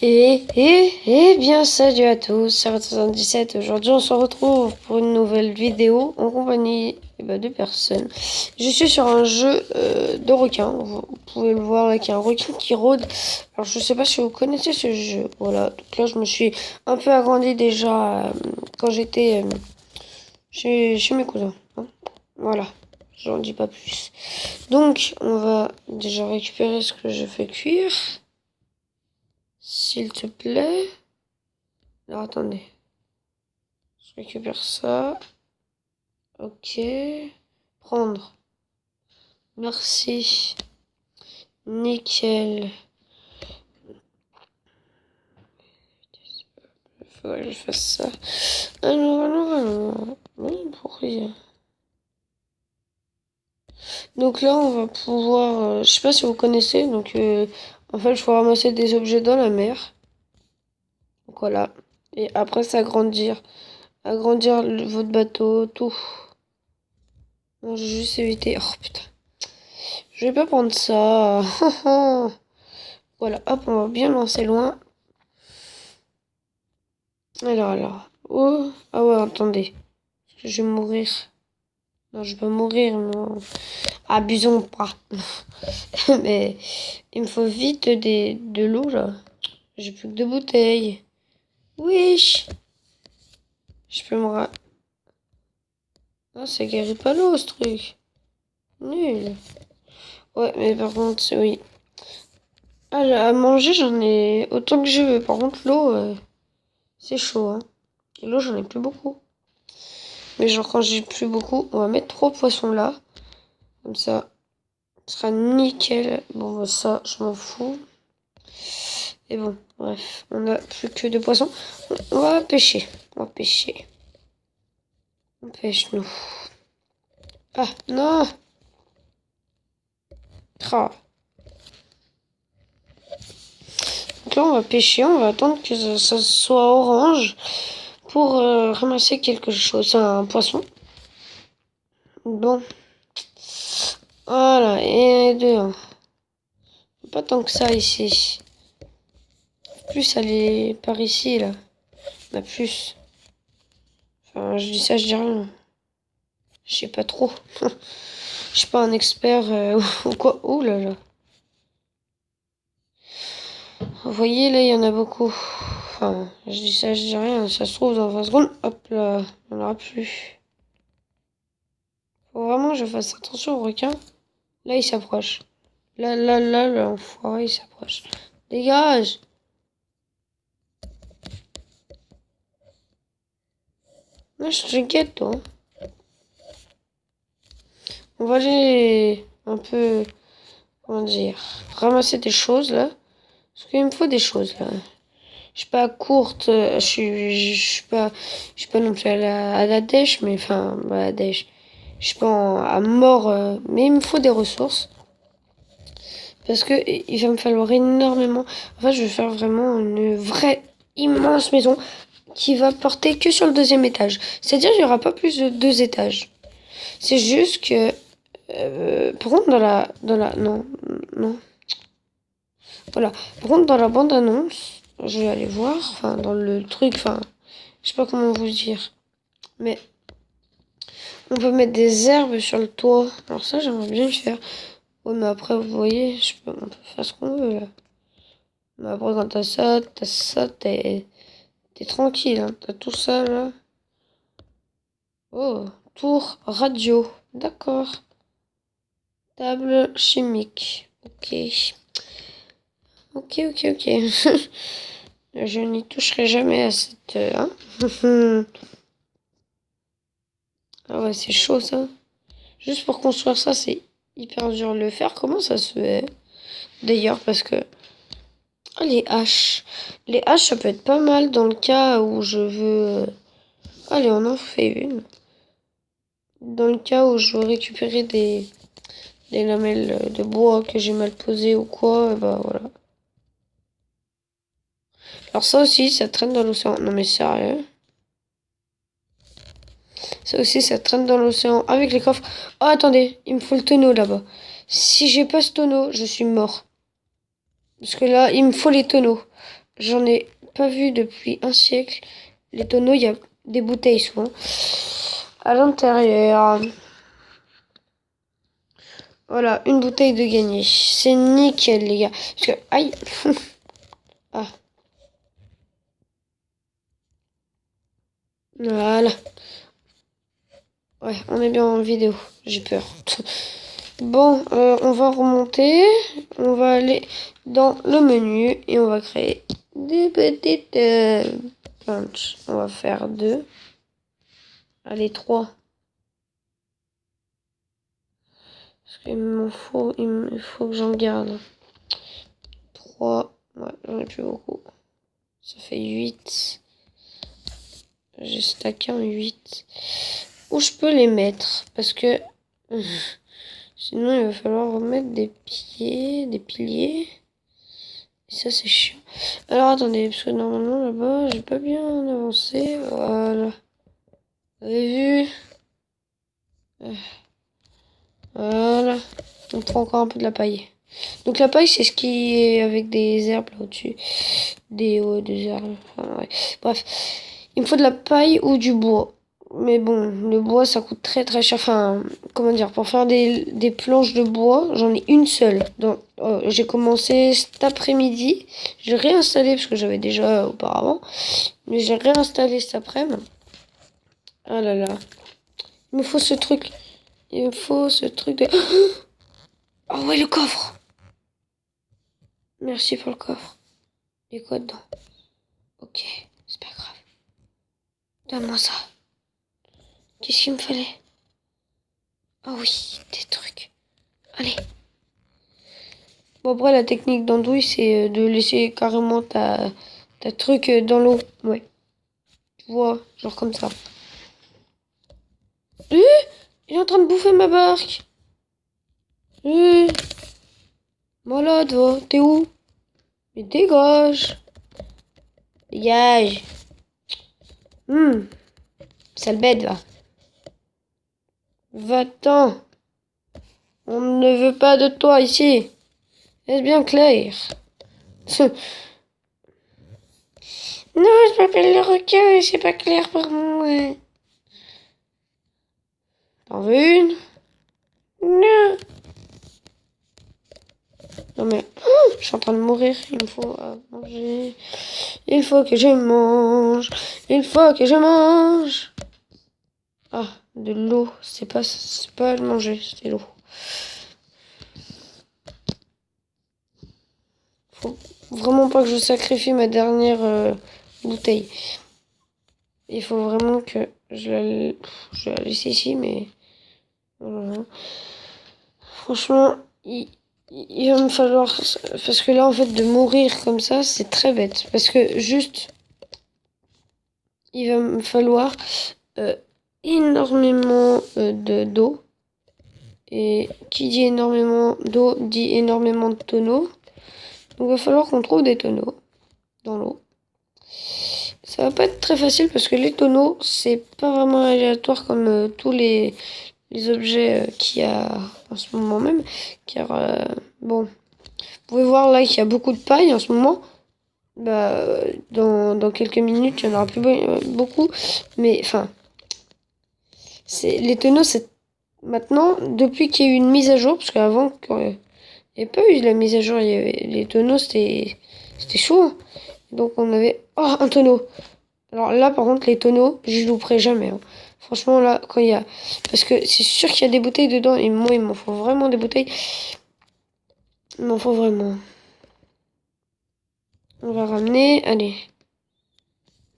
Et bien salut à tous, c'est Red77. Aujourd'hui on se retrouve pour une nouvelle vidéo en compagnie de personnes. Je suis sur un jeu de requin, vous pouvez le voir avec un requin qui rôde. Alors je sais pas si vous connaissez ce jeu, voilà. Donc là je me suis un peu agrandi déjà quand j'étais chez mes cousins. Hein. Voilà, j'en dis pas plus. Donc on va déjà récupérer ce que j'ai fait cuire. S'il te plaît. Alors attendez. Je récupère ça. Ok. Prendre. Merci. Nickel. Il faudrait que je fasse ça. Alors. Oui, pour rien. Donc là, on va pouvoir... je sais pas si vous connaissez. Donc, en fait, il faut ramasser des objets dans la mer. Donc voilà. Et après, s'agrandir. Agrandir votre bateau, tout. Non, j'ai juste évité... Oh putain. Je vais pas prendre ça. Voilà, hop, on va bien lancer loin. Alors. Oh, ah ouais, attendez. Je vais mourir. Non, je vais pas mourir, non. Abusons pas. Mais il me faut vite de l'eau, là. J'ai plus que 2 bouteilles. Wesh. Je peux me Ah, ça guérit pas l'eau, ce truc. Nul. Ouais, mais par contre, oui. Ah, à manger, j'en ai autant que je veux. Par contre, l'eau, c'est chaud, hein. Et l'eau, j'en ai plus beaucoup. Mais genre, quand j'ai plus beaucoup, on va mettre 3 poissons là. Comme ça, ce sera nickel. Bon, bah, ça, je m'en fous. Et bon, bref, on a plus que 2 poissons. On va pêcher. On va pêcher. On pêche, nous. Ah, non! Ah. Donc là, on va pêcher. On va attendre que ça soit orange pour ramasser quelque chose. Un poisson. Bon. Voilà, et 2. Hein. Pas tant que ça ici. Plus aller par ici, là. On a plus. Enfin, je dis ça, je dis rien. Je sais pas trop. Je suis pas un expert ou quoi. Ouh là là. Vous voyez, là, il y en a beaucoup. Enfin, je dis ça, je dis rien. Ça se trouve dans 20 secondes. Hop là, il n'y en aura plus. Faut vraiment que je fasse attention au requin. Là, il s'approche. Là, l'enfoiré, il s'approche. Dégage! Moi, je t'inquiète, toi. On va aller un peu, comment dire, ramasser des choses, là. Parce qu'il me faut des choses, là. Je suis pas courte, je suis pas non plus à la dèche, mais enfin, à la dèche. Je suis pas à mort, mais il me faut des ressources. Parce que il va me falloir énormément. En fait, je vais faire vraiment une vraie immense maison qui va porter que sur le 2e étage. C'est-à-dire, il y aura pas plus de 2 étages. C'est juste que, par contre, non. Voilà. Par contre, dans la bande-annonce, je vais aller voir, enfin, dans le truc, enfin, je sais pas comment vous dire. Mais, on peut mettre des herbes sur le toit. Alors ça, j'aimerais bien le faire. Ouais, mais après, vous voyez, on peut faire ce qu'on veut, là. Mais après, quand t'as ça, t'es tranquille, hein. T'as tout ça, là. Oh, tour radio. D'accord. Table chimique. Ok. Ok. Je n'y toucherai jamais à cette... Hein. Ah ouais, c'est chaud, ça. Juste pour construire ça, c'est hyper dur de le faire. Comment ça se fait? D'ailleurs, parce que... Ah, les haches. Les haches, ça peut être pas mal dans le cas où je veux... Allez, on en fait une. Dans le cas où je veux récupérer des lamelles de bois que j'ai mal posées ou quoi, bah voilà. Alors ça aussi, ça traîne dans l'océan. Non mais sérieux. Ça aussi, ça traîne dans l'océan avec les coffres. Oh, attendez, il me faut le tonneau là-bas. Si j'ai pas ce tonneau, je suis mort. Parce que là, il me faut les tonneaux. j'en ai pas vu depuis un siècle. Les tonneaux, il y a des bouteilles souvent à l'intérieur. Voilà, une bouteille de gagné. C'est nickel, les gars. Parce que, aïe. Ah, voilà. Ouais, on est bien en vidéo. J'ai peur. Bon, on va remonter. On va aller dans le menu et on va créer des petites punch. On va faire 2. Allez, 3. Parce il faut que j'en garde. 3. Ouais, j'en ai plus beaucoup. Ça fait 8. J'ai stacké en 8. Où je peux les mettre? Parce que sinon il va falloir remettre des piliers. Et ça c'est chiant. Alors attendez, parce que normalement là-bas, j'ai pas bien avancé. Voilà. Vous avez vu? Voilà. On prend encore un peu de la paille. Donc la paille, c'est ce qui est avec des herbes là au-dessus. Des herbes. Enfin, ouais. Bref. Il me faut de la paille ou du bois. Mais bon, le bois, ça coûte très très cher. Enfin, comment dire, pour faire des planches de bois, j'en ai une seule. Donc, j'ai commencé cet après-midi. J'ai réinstallé, parce que j'avais déjà auparavant. Mais j'ai réinstallé cet après-midi. Ah là là. Il me faut ce truc. Il me faut ce truc de... Oh ouais, le coffre. Merci pour le coffre. Il y a quoi dedans? Ok, c'est pas grave. Donne-moi ça. Qu'est-ce qu'il me fallait? Ah oui, des trucs. Allez. Bon, après, la technique d'andouille, c'est de laisser carrément ta truc dans l'eau. Ouais. Tu vois, genre comme ça. Il est en train de bouffer ma barque. Malade, va. T'es où? Mais dégage. Dégage. Sale bête, va. Va-t'en. On ne veut pas de toi ici. Est-ce bien clair? Non, je m'appelle le requin et c'est pas clair pour moi. T'en veux une? Non. Non mais, je suis en train de mourir. Il me faut manger. Il faut que je mange. Il faut que je mange. Ah, de l'eau. C'est pas le manger, c'est l'eau. Faut vraiment pas que je sacrifie ma dernière bouteille. Il faut vraiment que je la laisse ici, mais voilà. Franchement, il va me falloir... Parce que là, en fait, de mourir comme ça, c'est très bête. Parce que juste, il va me falloir énormément d'eau. Et qui dit énormément d'eau, dit énormément de tonneaux. Donc, il va falloir qu'on trouve des tonneaux dans l'eau. Ça va pas être très facile parce que les tonneaux, c'est pas vraiment aléatoire comme tous les objets qu'il y a en ce moment même. Car, bon, vous pouvez voir là qu'il y a beaucoup de paille en ce moment. Bah, dans quelques minutes, il y en aura plus beaucoup. Mais, enfin, les tonneaux, c'est maintenant, depuis qu'il y a eu une mise à jour, parce qu'avant, quand il n'y avait pas eu la mise à jour, il y avait, les tonneaux, c'était chaud. Hein. Donc, on avait... Oh, un tonneau! Alors là, par contre, les tonneaux, je louperai jamais. Hein. Franchement, là, quand il y a... Parce que c'est sûr qu'il y a des bouteilles dedans. Et moi, il m'en faut vraiment des bouteilles. Il m'en faut vraiment. On va ramener... Allez.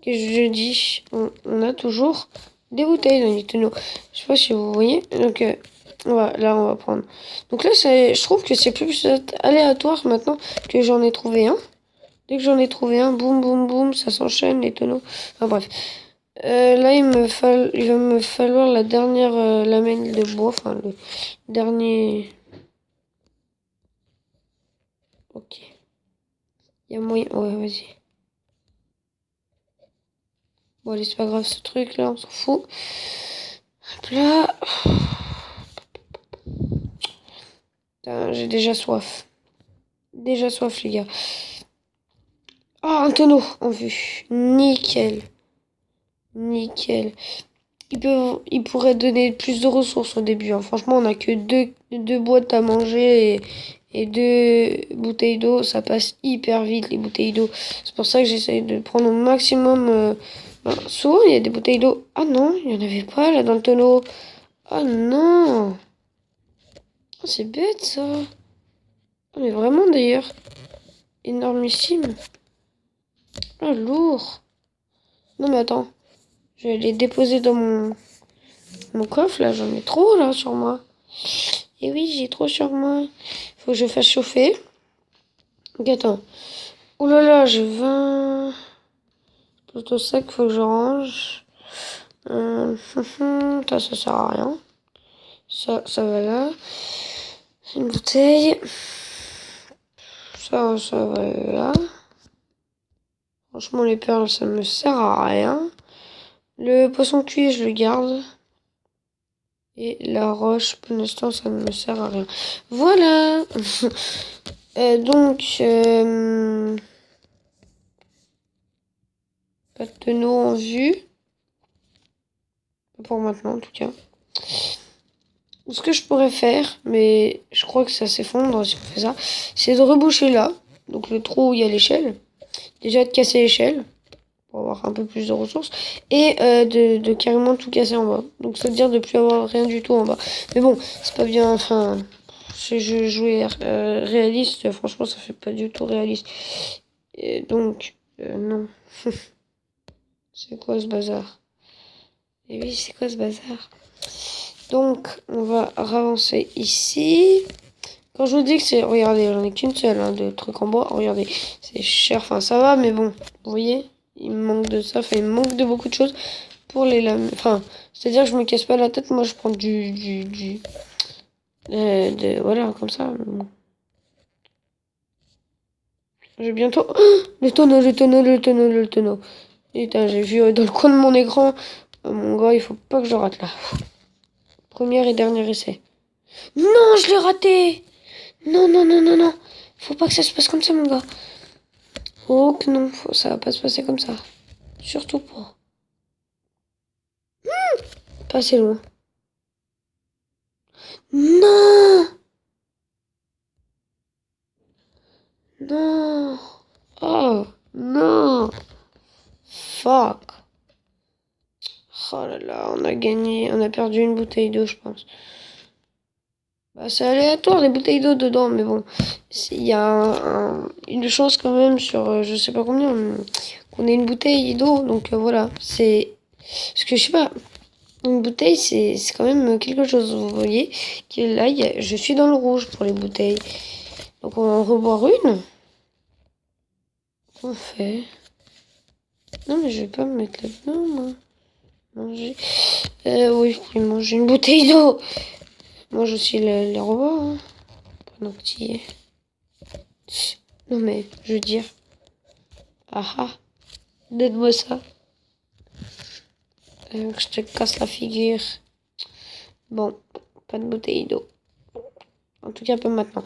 Qu'est-ce que je dis? On a toujours des bouteilles dans les tonneaux. Je sais pas si vous voyez. Donc, là, on va prendre. Donc là, je trouve que c'est plus aléatoire maintenant que j'en ai trouvé un. Dès que j'en ai trouvé un, boum, boum, boum, ça s'enchaîne, les tonneaux. Enfin, bref. Là, il va me falloir la dernière lamelle de bois. Enfin, le dernier... Ok. Il y a moyen... Ouais, vas-y. Bon, allez, c'est pas grave, ce truc-là, on s'en fout. Hop là. Putain, j'ai déjà soif. Déjà soif, les gars. Ah, un tonneau en vue. Nickel. Nickel. Il pourrait donner plus de ressources au début, hein. Franchement, on a que deux boîtes à manger et deux bouteilles d'eau. Ça passe hyper vite, les bouteilles d'eau. C'est pour ça que j'essaye de prendre au maximum. Souvent, il y a des bouteilles d'eau. Ah non, il n'y en avait pas là dans le tonneau. Ah non. Oh, c'est bête ça. Oh, mais vraiment d'ailleurs. Énormissime. Ah, lourd. Non mais attends. Je vais les déposer dans mon coffre là. J'en ai trop là sur moi. Et oui, j'ai trop sur moi. Faut que je fasse chauffer. Ok, attends. Oh là là, j'ai 20. Plutôt sec, faut que je range. Ça sert à rien. Ça va là. C'est une bouteille. Ça va là. Franchement, les perles, ça me sert à rien. Le poisson cuit, je le garde. Et la roche, pour l'instant, ça ne me sert à rien. Voilà. Donc, pas de tonneau en vue. Pas pour maintenant, en tout cas. Ce que je pourrais faire, mais je crois que ça s'effondre si on fait ça, c'est de reboucher là. Donc le trou où il y a l'échelle. Déjà de casser l'échelle pour avoir un peu plus de ressources. Et de carrément tout casser en bas. Donc ça veut dire de plus avoir rien du tout en bas. Mais bon, c'est pas bien. Enfin, si je jouais réaliste, franchement ça fait pas du tout réaliste. Et donc, non. C'est quoi ce bazar? Et oui, c'est quoi ce bazar? Donc, on va avancer ici. Quand je vous dis que c'est... Regardez, j'en ai qu'une seule hein, de trucs en bois. Regardez, c'est cher. Enfin, ça va, mais bon. Vous voyez, il me manque de ça. Enfin, il me manque de beaucoup de choses pour les lames. Enfin, c'est-à-dire que je me casse pas la tête. Moi, je prends voilà, comme ça. Bon. J'ai bientôt... Oh, le tonneau. Putain, j'ai vu dans le coin de mon écran. Mon gars, il faut pas que je rate là. Premier et dernier essai. Non, je l'ai raté. Non. Faut pas que ça se passe comme ça, mon gars. Oh que non, ça va pas se passer comme ça. Surtout pas. Pas assez loin. Non. Non. Oh, non. Fuck. Oh là là, on a gagné. On a perdu une bouteille d'eau, je pense. Bah, c'est aléatoire, les bouteilles d'eau dedans, mais bon. Il y a une chance quand même sur je sais pas combien qu'on ait une bouteille d'eau. Donc voilà, c'est... Parce que je sais pas, une bouteille c'est quand même quelque chose. Vous voyez que là, je suis dans le rouge pour les bouteilles. Donc on va en reboire une. Qu'on fait? Non mais je vais pas me mettre là-dedans, moi. Manger. Oui, manger une bouteille d'eau. Mange aussi les robots, hein. Pendant que tu y es. Non mais, je veux dire. Ah ah. Donne-moi ça. Que je te casse la figure. Bon, pas de bouteille d'eau. En tout cas, pas maintenant.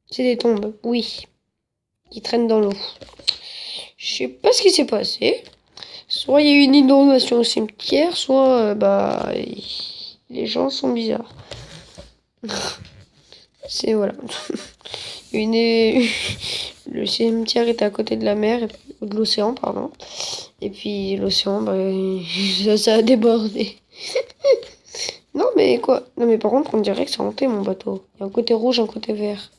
C'est des tombes, oui. Qui traînent dans l'eau. Je sais pas ce qui s'est passé. Soit il y a eu une inondation au cimetière, soit les gens sont bizarres. C'est voilà. Le cimetière était à côté de la mer, de l'océan, pardon. Et puis l'océan, ça a débordé. Non mais quoi? Non mais par contre, on dirait que c'est hanté mon bateau. Il y a un côté rouge, un côté vert.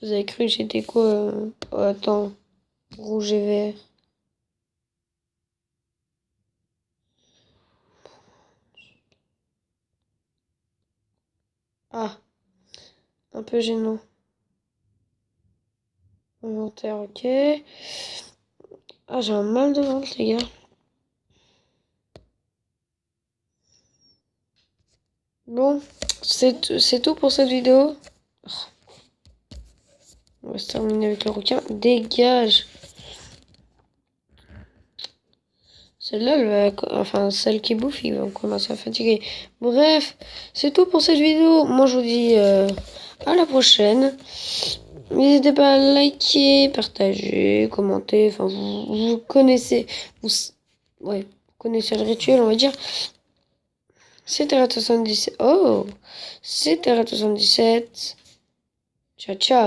Vous avez cru que j'étais quoi oh, attends, rouge et vert. Ah, un peu gênant. Inventaire, ok. Ah, j'ai un mal de ventre, les gars. Bon, c'est tout pour cette vidéo. On va se terminer avec le requin. Dégage. Celle-là, enfin, celle qui bouffe, il va commencer à fatiguer. Bref, c'est tout pour cette vidéo. Moi, je vous dis à la prochaine. N'hésitez pas à liker, partager, commenter. Enfin, vous connaissez, ouais, vous connaissez le rituel, on va dire. C'était Rat 77. Oh, c'était Rat 77. Ciao, ciao.